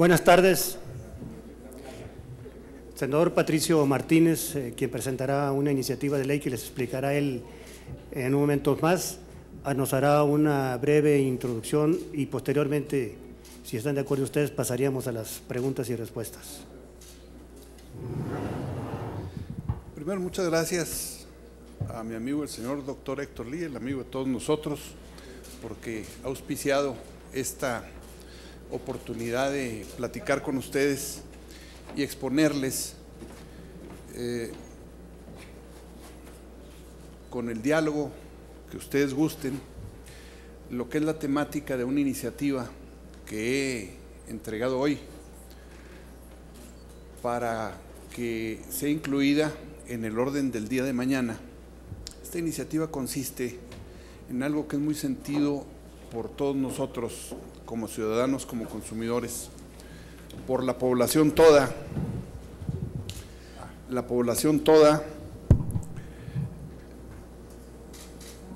Buenas tardes. Senador Patricio Martínez, quien presentará una iniciativa de ley que les explicará él en un momento más, nos hará una breve introducción y posteriormente, si están de acuerdo ustedes, pasaríamos a las preguntas y respuestas. Primero, muchas gracias a mi amigo el señor doctor Héctor Lie, el amigo de todos nosotros, porque ha auspiciado esta oportunidad de platicar con ustedes y exponerles con el diálogo que ustedes gusten lo que es la temática de una iniciativa que he entregado hoy para que sea incluida en el orden del día de mañana. Esta iniciativa consiste en algo que es muy sentido por todos nosotros como ciudadanos, como consumidores, por la población toda,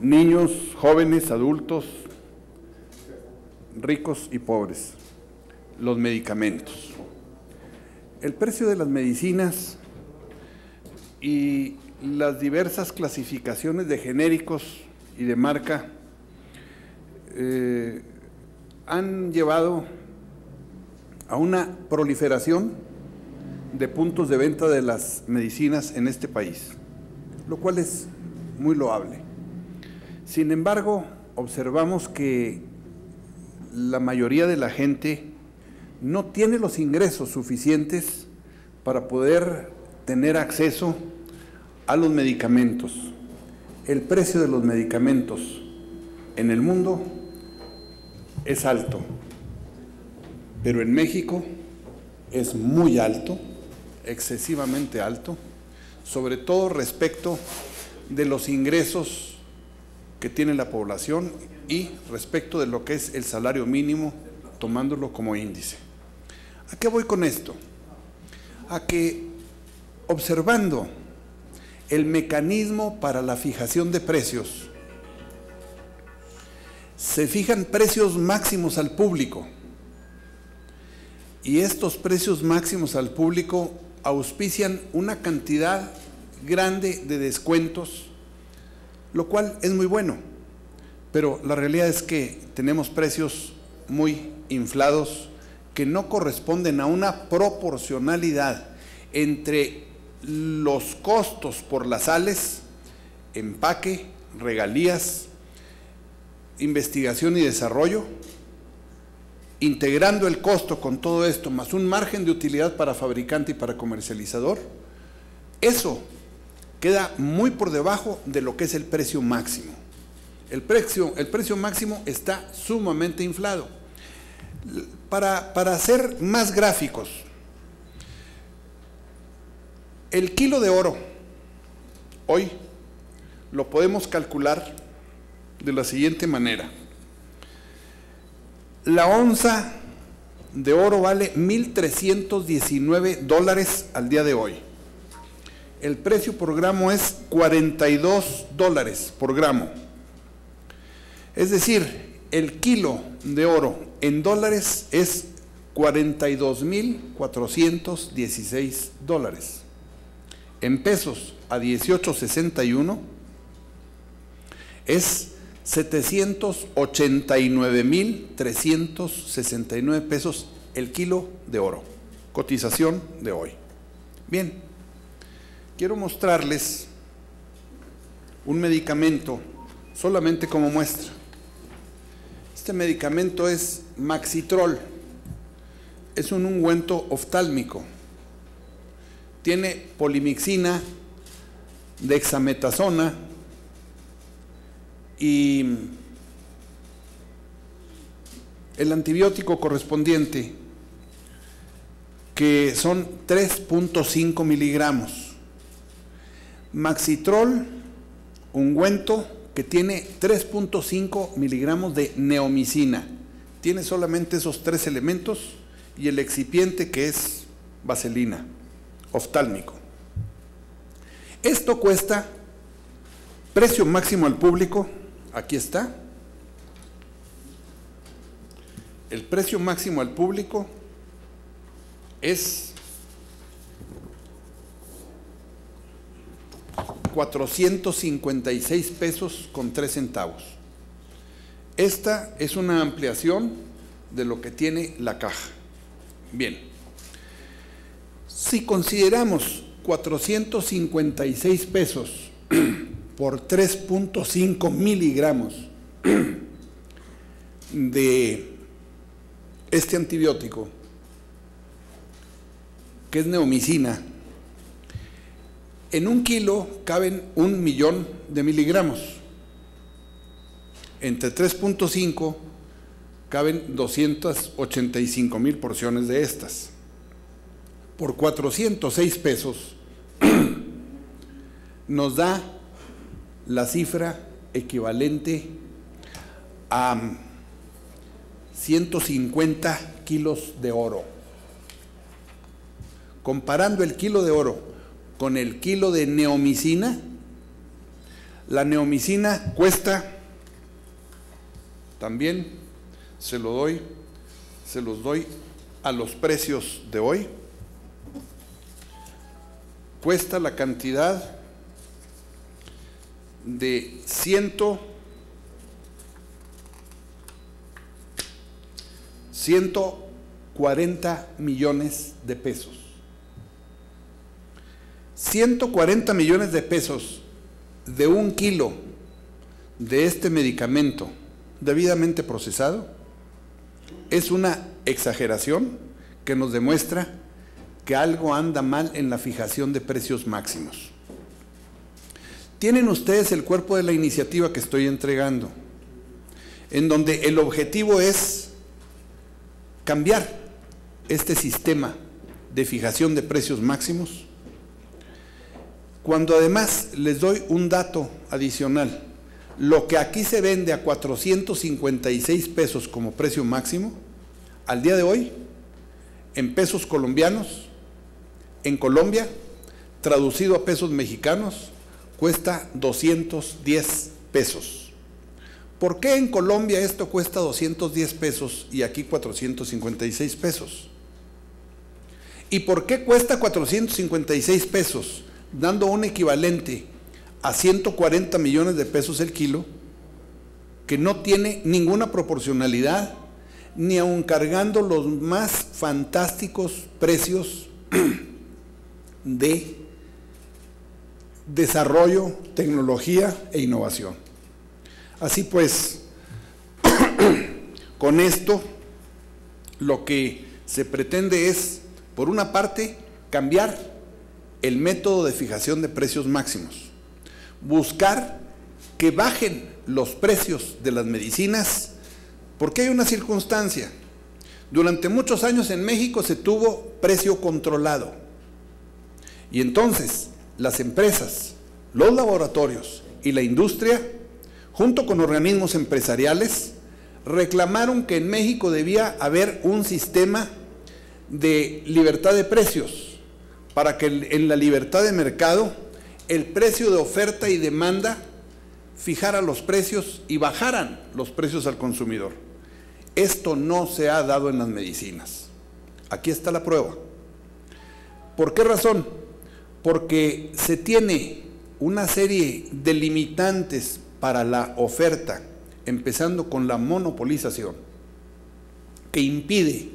niños, jóvenes, adultos, ricos y pobres, los medicamentos. El precio de las medicinas y las diversas clasificaciones de genéricos y de marca han llevado a una proliferación de puntos de venta de las medicinas en este país, lo cual es muy loable. Sin embargo, observamos que la mayoría de la gente no tiene los ingresos suficientes para poder tener acceso a los medicamentos. El precio de los medicamentos en el mundo es alto, pero en México es muy alto, excesivamente alto, sobre todo respecto de los ingresos que tiene la población y respecto de lo que es el salario mínimo, tomándolo como índice. ¿A qué voy con esto? A que observando el mecanismo para la fijación de precios, se fijan precios máximos al público y estos precios máximos al público auspician una cantidad grande de descuentos, lo cual es muy bueno, pero la realidad es que tenemos precios muy inflados que no corresponden a una proporcionalidad entre los costos por las sales, empaque, regalías, investigación y desarrollo, integrando el costo con todo esto, más un margen de utilidad para fabricante y para comercializador, eso queda muy por debajo de lo que es el precio máximo. El precio máximo está sumamente inflado. Para ser más gráficos, el kilo de oro hoy lo podemos calcular de la siguiente manera. La onza de oro vale $1,319 al día de hoy. El precio por gramo es $42 por gramo. Es decir, el kilo de oro en dólares es $42,416. En pesos a 18.61 es 789,369 pesos el kilo de oro, cotización de hoy. Bien, quiero mostrarles un medicamento solamente como muestra. Este medicamento es Maxitrol, es un ungüento oftálmico, tiene polimixina, dexametasona y el antibiótico correspondiente, que son 3.5 miligramos. Maxitrol, ungüento que tiene 3.5 miligramos de neomicina. Tiene solamente esos tres elementos y el excipiente, que es vaselina, oftálmico. Esto cuesta, precio máximo al público, aquí está. El precio máximo al público es 456 pesos con 3 centavos. Esta es una ampliación de lo que tiene la caja. Bien, si consideramos 456 pesos por 3.5 miligramos de este antibiótico, que es neomicina, en 1 kilo caben 1 millón de miligramos. Entre 3.5 caben 285,000 porciones de estas. Por 406 pesos nos da la cifra equivalente a 150 kilos de oro. Comparando el kilo de oro con el kilo de neomicina, la neomicina cuesta, también se los doy a los precios de hoy, cuesta la cantidad de 140 millones de pesos. 140 millones de pesos de 1 kilo de este medicamento debidamente procesado es una exageración que nos demuestra que algo anda mal en la fijación de precios máximos. Tienen ustedes el cuerpo de la iniciativa que estoy entregando, en donde el objetivo es cambiar este sistema de fijación de precios máximos, cuando además les doy un dato adicional. Lo que aquí se vende a 456 pesos como precio máximo, al día de hoy, en pesos colombianos, en Colombia, traducido a pesos mexicanos, cuesta 210 pesos. ¿Por qué en Colombia esto cuesta 210 pesos y aquí 456 pesos? ¿Y por qué cuesta 456 pesos, dando un equivalente a 140 millones de pesos el kilo, que no tiene ninguna proporcionalidad, ni aun cargando los más fantásticos precios de desarrollo, tecnología e innovación? Así pues, con esto lo que se pretende es, por una parte, cambiar el método de fijación de precios máximos, buscar que bajen los precios de las medicinas, porque hay una circunstancia. Durante muchos años en México se tuvo precio controlado, y entonces las empresas, los laboratorios y la industria, junto con organismos empresariales, reclamaron que en México debía haber un sistema de libertad de precios, para que en la libertad de mercado el precio de oferta y demanda fijara los precios y bajaran los precios al consumidor. Esto no se ha dado en las medicinas. Aquí está la prueba. ¿Por qué razón? Porque se tiene una serie de limitantes para la oferta, empezando con la monopolización, que impide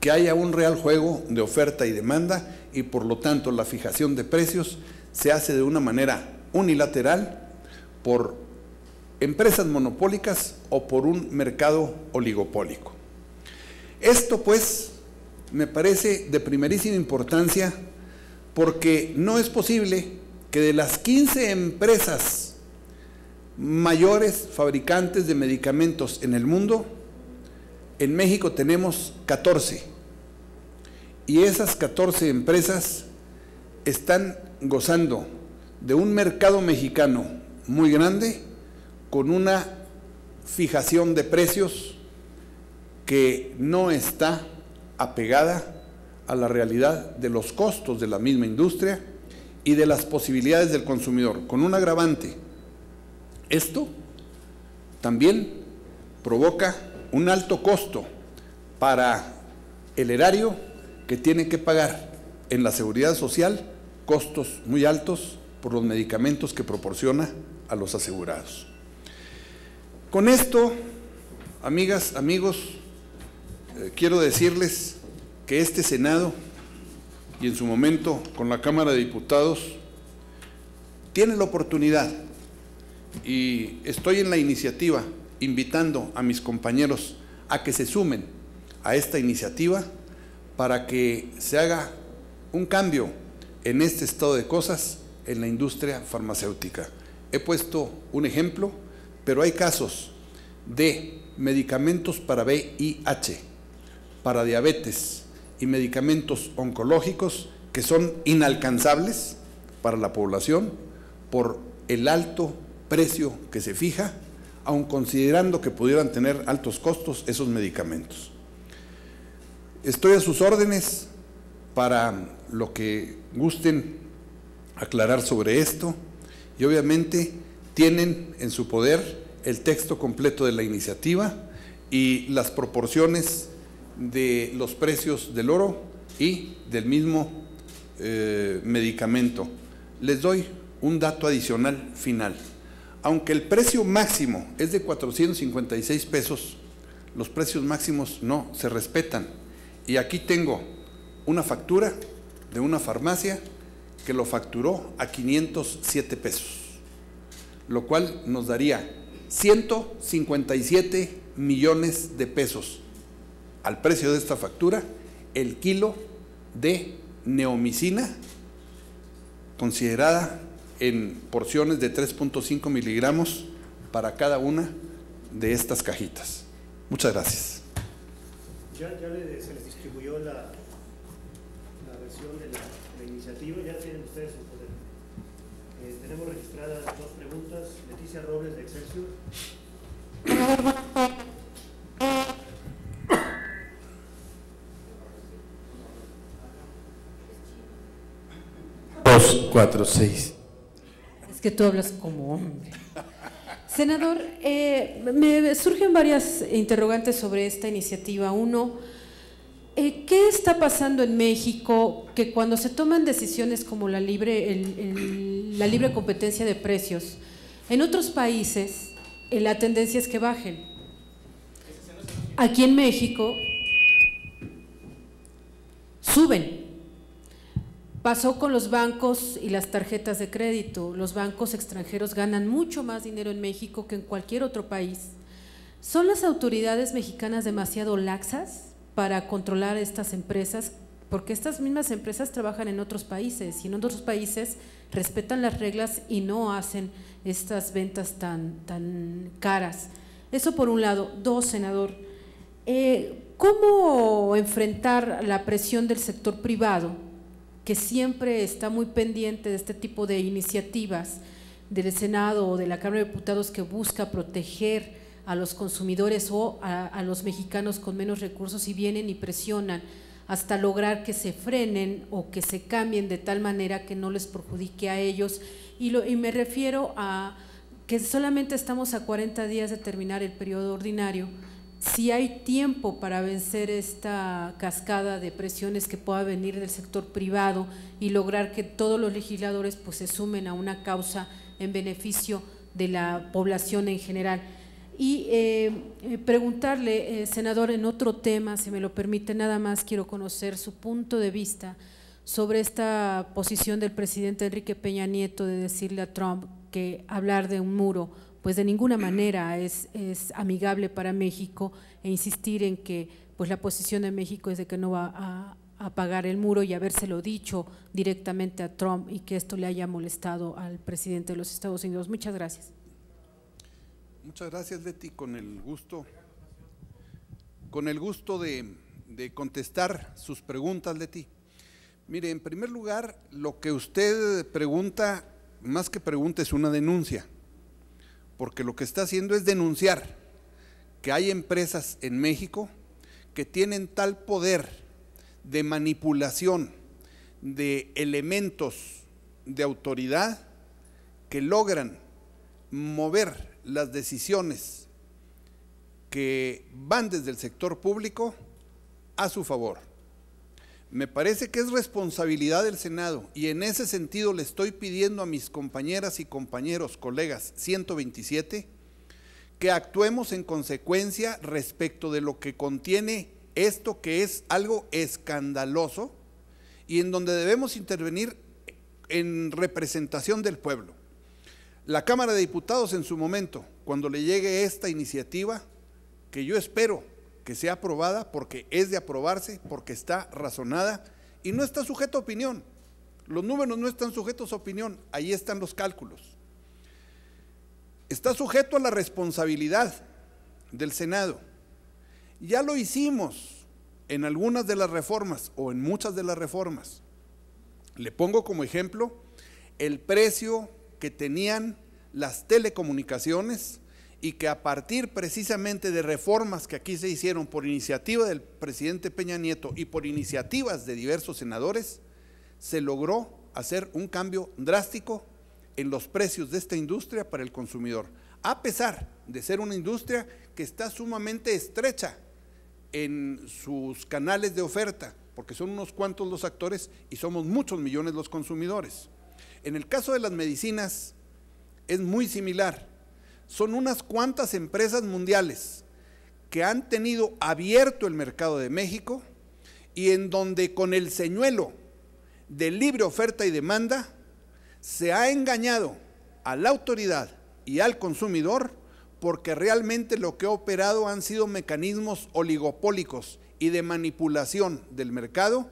que haya un real juego de oferta y demanda, y por lo tanto la fijación de precios se hace de una manera unilateral por empresas monopólicas o por un mercado oligopólico. Esto pues me parece de primerísima importancia, porque no es posible que de las 15 empresas mayores fabricantes de medicamentos en el mundo, en México tenemos 14, y esas 14 empresas están gozando de un mercado mexicano muy grande, con una fijación de precios que no está apegada a la realidad de los costos de la misma industria y de las posibilidades del consumidor, con un agravante. Esto también provoca un alto costo para el erario, que tiene que pagar en la seguridad social costos muy altos por los medicamentos que proporciona a los asegurados. Con esto, amigas, amigos, quiero decirles que este Senado y en su momento con la Cámara de Diputados tiene la oportunidad, y estoy en la iniciativa invitando a mis compañeros a que se sumen a esta iniciativa para que se haga un cambio en este estado de cosas en la industria farmacéutica. He puesto un ejemplo, pero hay casos de medicamentos para VIH, para diabetes y medicamentos oncológicos que son inalcanzables para la población por el alto precio que se fija, aun considerando que pudieran tener altos costos esos medicamentos. Estoy a sus órdenes para lo que gusten aclarar sobre esto, y obviamente tienen en su poder el texto completo de la iniciativa y las proporciones de los precios del oro y del mismo medicamento. Les doy un dato adicional final. Aunque el precio máximo es de 456 pesos, los precios máximos no se respetan. Y aquí tengo una factura de una farmacia que lo facturó a 507 pesos, lo cual nos daría 157 millones de pesos al precio de esta factura el kilo de neomicina, considerada en porciones de 3.5 miligramos para cada una de estas cajitas. Muchas gracias. Se les distribuyó la versión de la iniciativa, ya tienen ustedes su poder. Tenemos registradas dos preguntas. Leticia Robles, de Excelsior. 4, 6. Es que tú hablas como hombre. Senador, me surgen varias interrogantes sobre esta iniciativa. Uno, ¿qué está pasando en México que cuando se toman decisiones como la libre competencia de precios, en otros países la tendencia es que bajen? Aquí en México suben. Pasó con los bancos y las tarjetas de crédito. Los bancos extranjeros ganan mucho más dinero en México que en cualquier otro país. ¿Son las autoridades mexicanas demasiado laxas para controlar estas empresas? Porque estas mismas empresas trabajan en otros países y en otros países respetan las reglas y no hacen estas ventas tan caras. Eso por un lado. Dos, senador, ¿cómo enfrentar la presión del sector privado, que siempre está muy pendiente de este tipo de iniciativas del Senado o de la Cámara de Diputados, que busca proteger a los consumidores o a los mexicanos con menos recursos, y vienen y presionan hasta lograr que se frenen o que se cambien de tal manera que no les perjudique a ellos? Y me refiero a que solamente estamos a 40 días de terminar el periodo ordinario. Si hay tiempo para vencer esta cascada de presiones que pueda venir del sector privado y lograr que todos los legisladores pues se sumen a una causa en beneficio de la población en general. Y preguntarle, senador, en otro tema, si me lo permite, nada más quiero conocer su punto de vista sobre esta posición del presidente Enrique Peña Nieto de decirle a Trump que hablar de un muro pues de ninguna manera es amigable para México, e insistir en que pues la posición de México es de que no va a pagar el muro, y habérselo dicho directamente a Trump y que esto le haya molestado al presidente de los Estados Unidos. Muchas gracias. Muchas gracias, Leti, con el gusto de contestar sus preguntas, Leti. Mire, en primer lugar, lo que usted pregunta, más que pregunta, es una denuncia, porque lo que está haciendo es denunciar que hay empresas en México que tienen tal poder de manipulación de elementos de autoridad que logran mover las decisiones que van desde el sector público a su favor. Me parece que es responsabilidad del Senado y en ese sentido le estoy pidiendo a mis compañeras y compañeros, colegas 127, que actuemos en consecuencia respecto de lo que contiene esto, que es algo escandaloso y en donde debemos intervenir en representación del pueblo. La Cámara de Diputados en su momento, cuando le llegue esta iniciativa, que yo espero que sea aprobada porque es de aprobarse, porque está razonada y no está sujeta a opinión. Los números no están sujetos a opinión, ahí están los cálculos. Está sujeto a la responsabilidad del Senado. Ya lo hicimos en algunas de las reformas o en muchas de las reformas. Le pongo como ejemplo el precio que tenían las telecomunicaciones y que a partir precisamente de reformas que aquí se hicieron por iniciativa del presidente Peña Nieto y por iniciativas de diversos senadores, se logró hacer un cambio drástico en los precios de esta industria para el consumidor, a pesar de ser una industria que está sumamente estrecha en sus canales de oferta, porque son unos cuantos los actores y somos muchos millones los consumidores. En el caso de las medicinas es muy similar. Son unas cuantas empresas mundiales que han tenido abierto el mercado de México y en donde con el señuelo de libre oferta y demanda se ha engañado a la autoridad y al consumidor, porque realmente lo que ha operado han sido mecanismos oligopólicos y de manipulación del mercado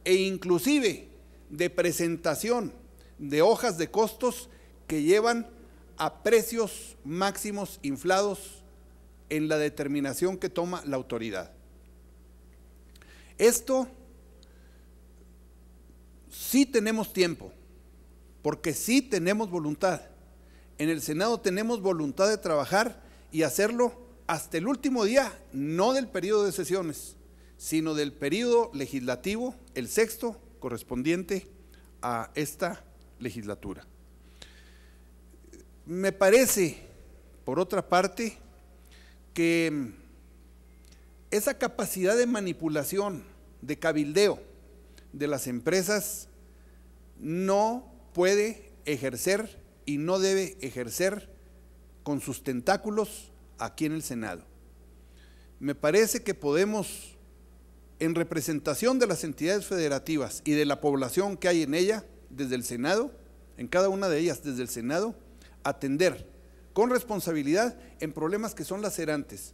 e inclusive de presentación de hojas de costos que llevan a precios máximos inflados en la determinación que toma la autoridad. Esto sí tenemos tiempo, porque sí tenemos voluntad. En el Senado tenemos voluntad de trabajar y hacerlo hasta el último día, no del periodo de sesiones, sino del periodo legislativo, el sexto, correspondiente a esta legislatura. Me parece, por otra parte, que esa capacidad de manipulación, de cabildeo de las empresas no puede ejercer y no debe ejercer con sus tentáculos aquí en el Senado. Me parece que podemos, en representación de las entidades federativas y de la población que hay en ella, desde el Senado, en cada una de ellas desde el Senado, atender con responsabilidad en problemas que son lacerantes.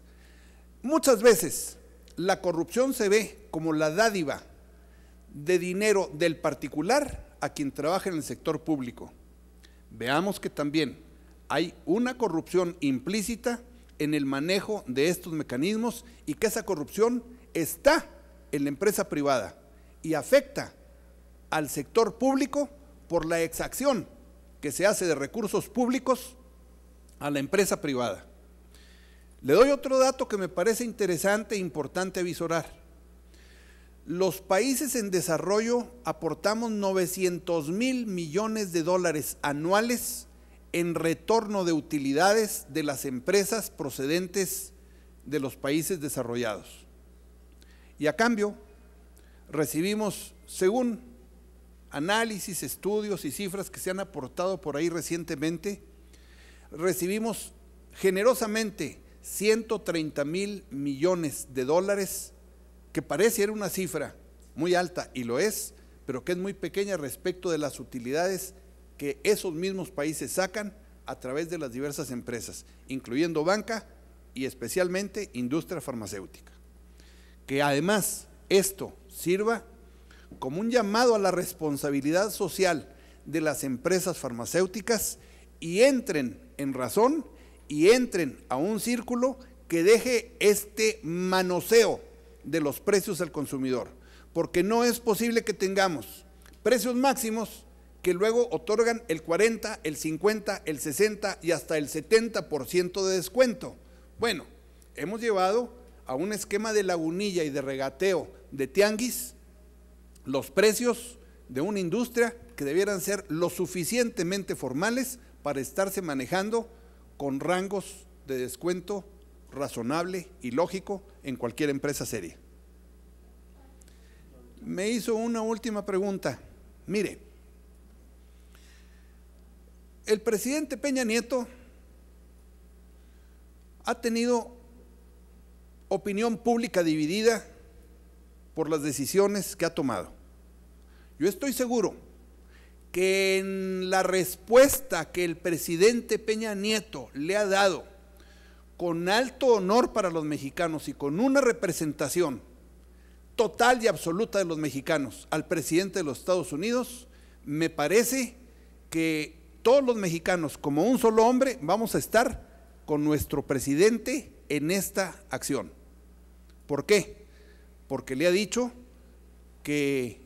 Muchas veces la corrupción se ve como la dádiva de dinero del particular a quien trabaja en el sector público. Veamos que también hay una corrupción implícita en el manejo de estos mecanismos y que esa corrupción está en la empresa privada y afecta al sector público por la exacción que se hace de recursos públicos a la empresa privada. Le doy otro dato que me parece interesante e importante avisorar. Los países en desarrollo aportamos 900,000 millones de dólares anuales en retorno de utilidades de las empresas procedentes de los países desarrollados. Y a cambio recibimos, según análisis, estudios y cifras que se han aportado por ahí recientemente, recibimos generosamente 130,000 millones de dólares, que parece ser una cifra muy alta, y lo es, pero que es muy pequeña respecto de las utilidades que esos mismos países sacan a través de las diversas empresas, incluyendo banca y especialmente industria farmacéutica. Que además esto sirva como un llamado a la responsabilidad social de las empresas farmacéuticas y entren en razón y entren a un círculo que deje este manoseo de los precios al consumidor, porque no es posible que tengamos precios máximos que luego otorgan el 40, el 50, el 60 y hasta el 70% de descuento. Bueno, hemos llevado a un esquema de lagunilla y de regateo de tianguis los precios de una industria que debieran ser lo suficientemente formales para estarse manejando con rangos de descuento razonable y lógico en cualquier empresa seria. me hizo una última pregunta. Mire, el presidente Peña Nieto ha tenido opinión pública dividida por las decisiones que ha tomado. Yo estoy seguro que en la respuesta que el presidente Peña Nieto le ha dado con alto honor para los mexicanos y con una representación total y absoluta de los mexicanos al presidente de los Estados Unidos, me parece que todos los mexicanos, como un solo hombre, vamos a estar con nuestro presidente en esta acción. ¿Por qué? Porque le ha dicho que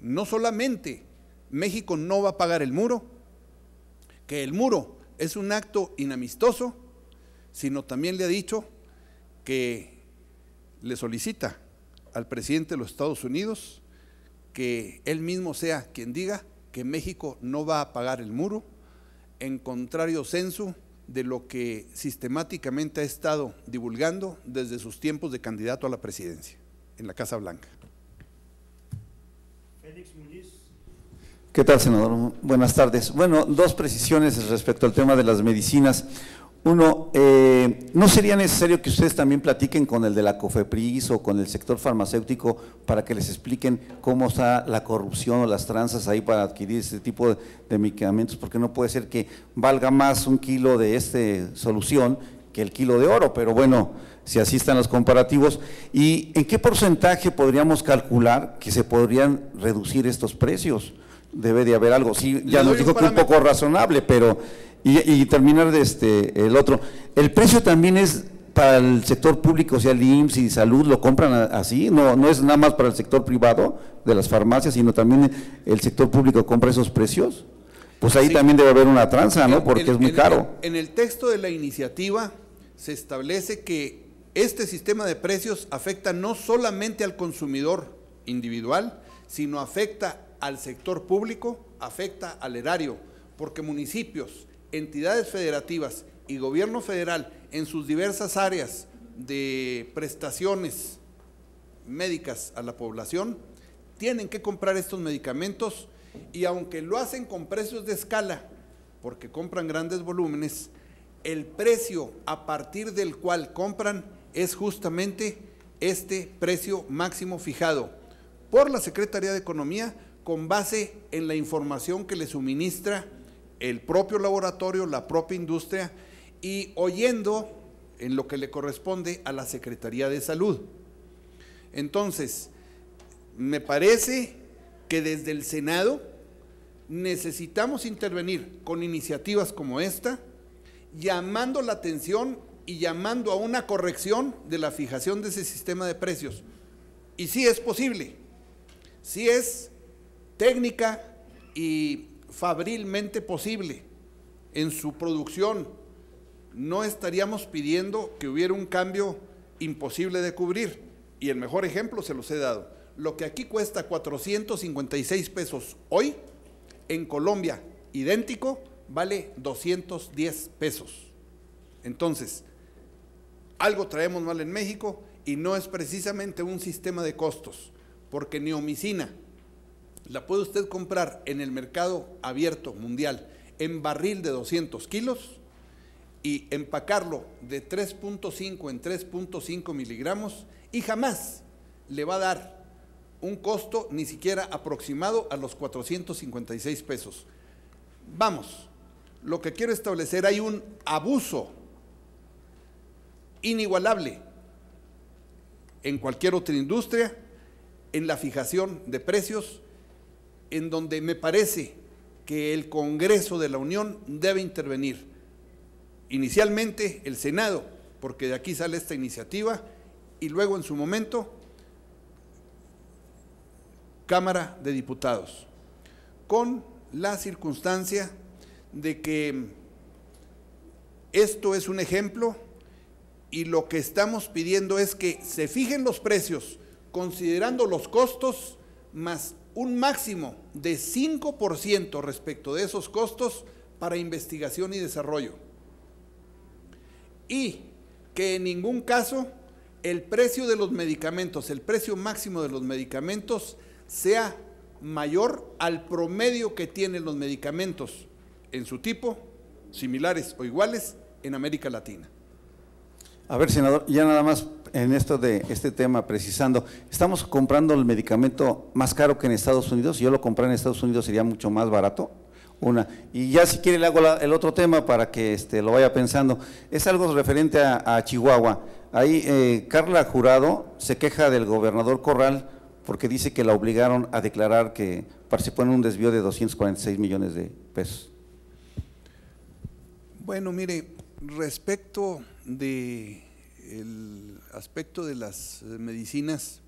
no solamente México no va a pagar el muro, que el muro es un acto inamistoso, sino también le ha dicho que le solicita al presidente de los Estados Unidos que él mismo sea quien diga que México no va a pagar el muro, en contrario sensu de lo que sistemáticamente ha estado divulgando desde sus tiempos de candidato a la presidencia en la Casa Blanca. Félix Muñiz. ¿Qué tal, senador? Buenas tardes. Bueno, dos precisiones respecto al tema de las medicinas. Uno, ¿no sería necesario que ustedes también platiquen con el de la COFEPRIS o con el sector farmacéutico para que les expliquen cómo está la corrupción o las tranzas ahí para adquirir este tipo de medicamentos? Porque no puede ser que valga más un kilo de esta solución que el kilo de oro, pero bueno, si así están los comparativos. ¿Y en qué porcentaje podríamos calcular que se podrían reducir estos precios? Debe de haber algo, sí, ya nos dijo que un poco razonable, pero… Y terminar de el otro, el precio también es para el sector público, o sea, el IMSS y salud, ¿lo compran así? No es nada más para el sector privado de las farmacias, sino también el sector público compra esos precios. Pues ahí sí, también debe haber una tranza, ¿no? Porque es muy caro. En el texto de la iniciativa se establece que este sistema de precios afecta no solamente al consumidor individual, sino afecta al sector público, afecta al erario, porque municipios, entidades federativas y gobierno federal en sus diversas áreas de prestaciones médicas a la población tienen que comprar estos medicamentos, y aunque lo hacen con precios de escala porque compran grandes volúmenes, el precio a partir del cual compran es justamente este precio máximo fijado por la Secretaría de Economía con base en la información que le suministra el propio laboratorio, la propia industria, y oyendo en lo que le corresponde a la Secretaría de Salud. Entonces, me parece que desde el Senado necesitamos intervenir con iniciativas como esta, llamando la atención y llamando a una corrección de la fijación de ese sistema de precios. Y sí es posible, sí es técnica y fabrilmente posible en su producción. No estaríamos pidiendo que hubiera un cambio imposible de cubrir, y el mejor ejemplo se los he dado. Lo que aquí cuesta 456 pesos hoy, en Colombia, idéntico, vale 210 pesos. Entonces, algo traemos mal en México, y no es precisamente un sistema de costos, porque neomicina la puede usted comprar en el mercado abierto mundial en barril de 200 kilos y empacarlo de 3.5 en 3.5 miligramos, y jamás le va a dar un costo ni siquiera aproximado a los 456 pesos. Vamos, lo que quiero establecer, hay un abuso inigualable en cualquier otra industria en la fijación de precios, en donde me parece que el Congreso de la Unión debe intervenir. Inicialmente el Senado, porque de aquí sale esta iniciativa, y luego en su momento Cámara de Diputados, con la circunstancia de que esto es un ejemplo, y lo que estamos pidiendo es que se fijen los precios considerando los costos más un máximo de 5% respecto de esos costos para investigación y desarrollo, y que en ningún caso el precio de los medicamentos, el precio máximo de los medicamentos sea mayor al promedio que tienen los medicamentos en su tipo, similares o iguales, en América Latina. A ver, senador, ya nada más en esto de este tema, precisando, ¿estamos comprando el medicamento más caro que en Estados Unidos? Si yo lo comprara en Estados Unidos, ¿sería mucho más barato? Una. Y ya si quiere le hago el otro tema para que lo vaya pensando. Es algo referente a Chihuahua. Ahí Carla Jurado se queja del gobernador Corral porque dice que la obligaron a declarar que participó en un desvío de 246 millones de pesos. Bueno, mire, respecto de el aspecto de las medicinas,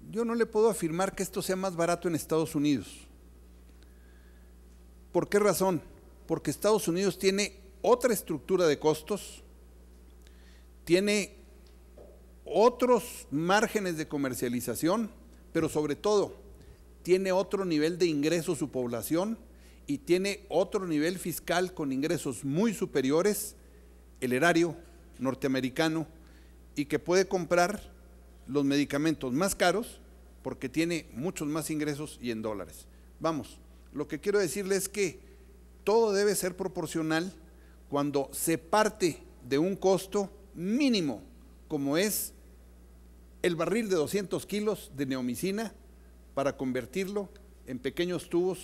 yo no le puedo afirmar que esto sea más barato en Estados Unidos. ¿Por qué razón? Porque Estados Unidos tiene otra estructura de costos, tiene otros márgenes de comercialización, pero sobre todo tiene otro nivel de ingreso su población y tiene otro nivel fiscal con ingresos muy superiores, el erario norteamericano, y que puede comprar los medicamentos más caros porque tiene muchos más ingresos y en dólares. Vamos, lo que quiero decirle es que todo debe ser proporcional cuando se parte de un costo mínimo, como es el barril de 200 kilos de neomicina para convertirlo en pequeños tubos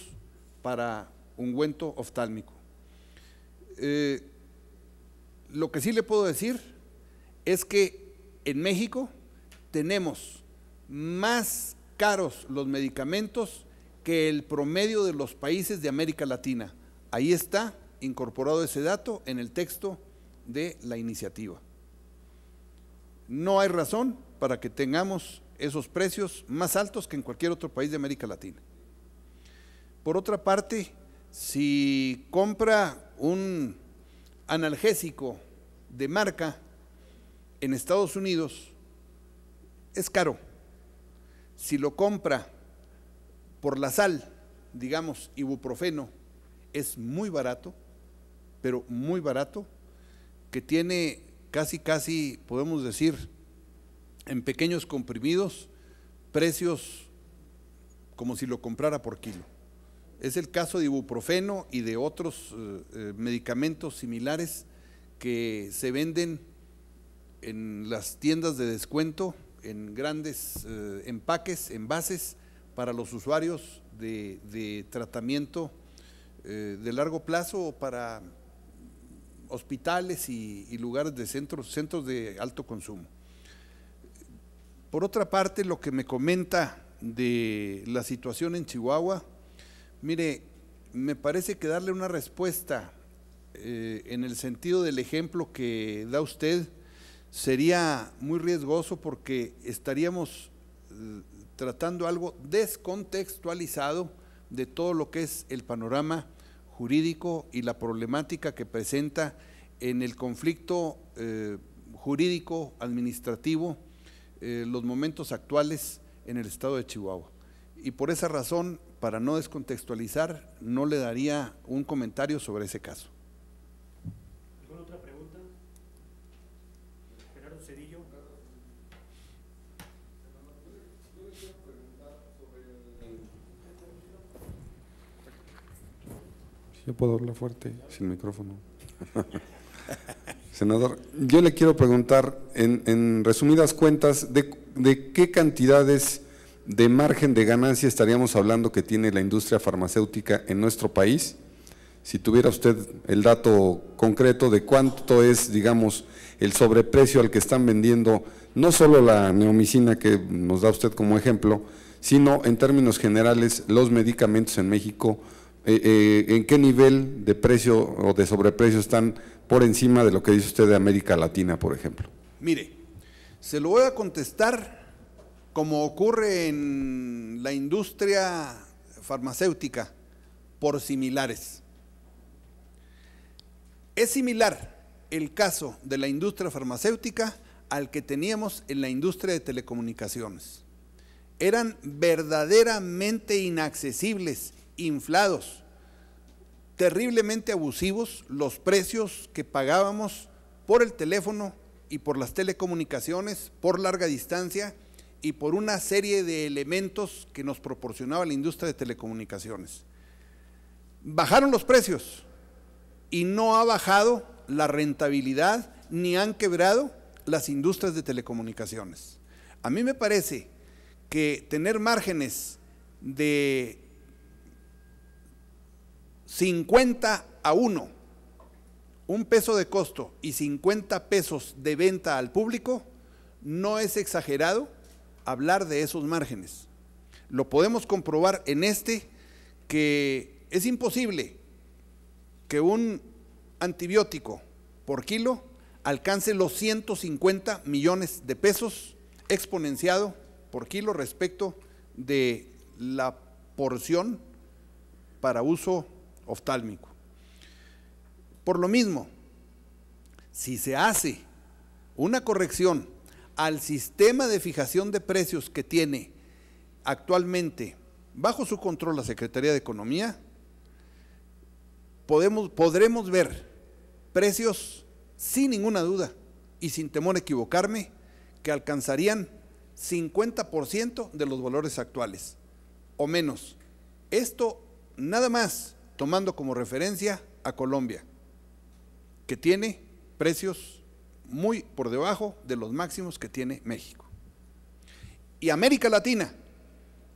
para ungüento oftálmico. Lo que sí le puedo decir es que en México tenemos más caros los medicamentos que el promedio de los países de América Latina. Ahí está incorporado ese dato en el texto de la iniciativa. No hay razón para que tengamos esos precios más altos que en cualquier otro país de América Latina. Por otra parte, si compra un analgésico de marca en Estados Unidos, es caro. Si lo compra por la sal, digamos ibuprofeno, es muy barato, pero muy barato, que tiene casi podemos decir en pequeños comprimidos precios como si lo comprara por kilo. Es el caso de ibuprofeno y de otros medicamentos similares que se venden en las tiendas de descuento en grandes empaques, envases para los usuarios de tratamiento de largo plazo o para hospitales y lugares de centros de alto consumo. Por otra parte, lo que me comenta de la situación en Chihuahua, mire, me parece que darle una respuesta en el sentido del ejemplo que da usted sería muy riesgoso porque estaríamos tratando algo descontextualizado de todo lo que es el panorama jurídico y la problemática que presenta en el conflicto jurídico administrativo los momentos actuales en el estado de Chihuahua. Y por esa razón, para no descontextualizar, no le daría un comentario sobre ese caso. ¿Alguna otra pregunta? Gerardo Cedillo. Yo puedo hablar fuerte, sin micrófono. Senador, yo le quiero preguntar, en resumidas cuentas, ¿de qué cantidades de margen de ganancia estaríamos hablando que tiene la industria farmacéutica en nuestro país? Si tuviera usted el dato concreto de cuánto es, digamos, el sobreprecio al que están vendiendo, no solo la neomicina que nos da usted como ejemplo, sino en términos generales los medicamentos en México, ¿en qué nivel de precio o de sobreprecio están por encima de lo que dice usted de América Latina, por ejemplo? Mire, se lo voy a contestar como ocurre en la industria farmacéutica, por similares. Es similar el caso de la industria farmacéutica al que teníamos en la industria de telecomunicaciones. Eran verdaderamente inaccesibles, inflados, terriblemente abusivos los precios que pagábamos por el teléfono y por las telecomunicaciones, por larga distancia y por una serie de elementos que nos proporcionaba la industria de telecomunicaciones. Bajaron los precios y no ha bajado la rentabilidad ni han quebrado las industrias de telecomunicaciones. A mí me parece que tener márgenes de 50-1, un peso de costo y 50 pesos de venta al público, no es exagerado hablar de esos márgenes. Lo podemos comprobar en que es imposible que un antibiótico por kilo alcance los 150 millones de pesos exponenciado por kilo respecto de la porción para uso oftálmico. Por lo mismo, si se hace una corrección al sistema de fijación de precios que tiene actualmente bajo su control la Secretaría de Economía, podremos ver precios sin ninguna duda y sin temor a equivocarme que alcanzarían 50% de los valores actuales o menos. Esto nada más tomando como referencia a Colombia, que tiene precios muy por debajo de los máximos que tiene México. Y América Latina,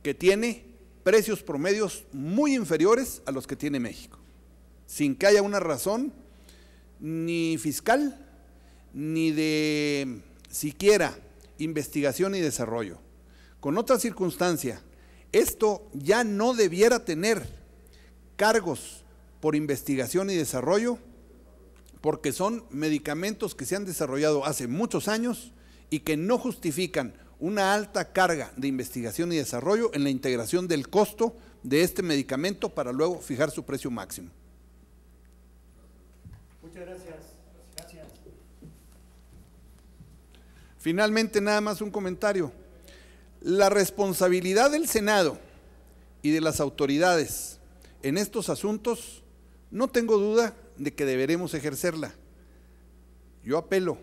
que tiene precios promedios muy inferiores a los que tiene México, sin que haya una razón ni fiscal, ni de siquiera investigación y desarrollo. Con otra circunstancia, esto ya no debiera tener cargos por investigación y desarrollo, porque son medicamentos que se han desarrollado hace muchos años y que no justifican una alta carga de investigación y desarrollo en la integración del costo de este medicamento para luego fijar su precio máximo. Muchas gracias. Gracias. Finalmente, nada más un comentario. La responsabilidad del Senado y de las autoridades en estos asuntos, no tengo duda de que deberemos ejercerla. Yo apelo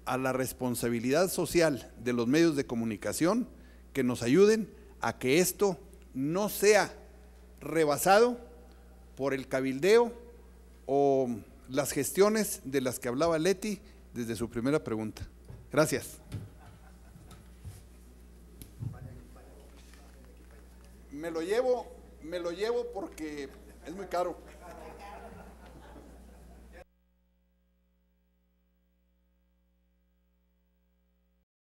a la responsabilidad social de los medios de comunicación que nos ayuden a que esto no sea rebasado por el cabildeo o las gestiones de las que hablaba Leti desde su primera pregunta. Gracias. Me lo llevo porque es muy caro.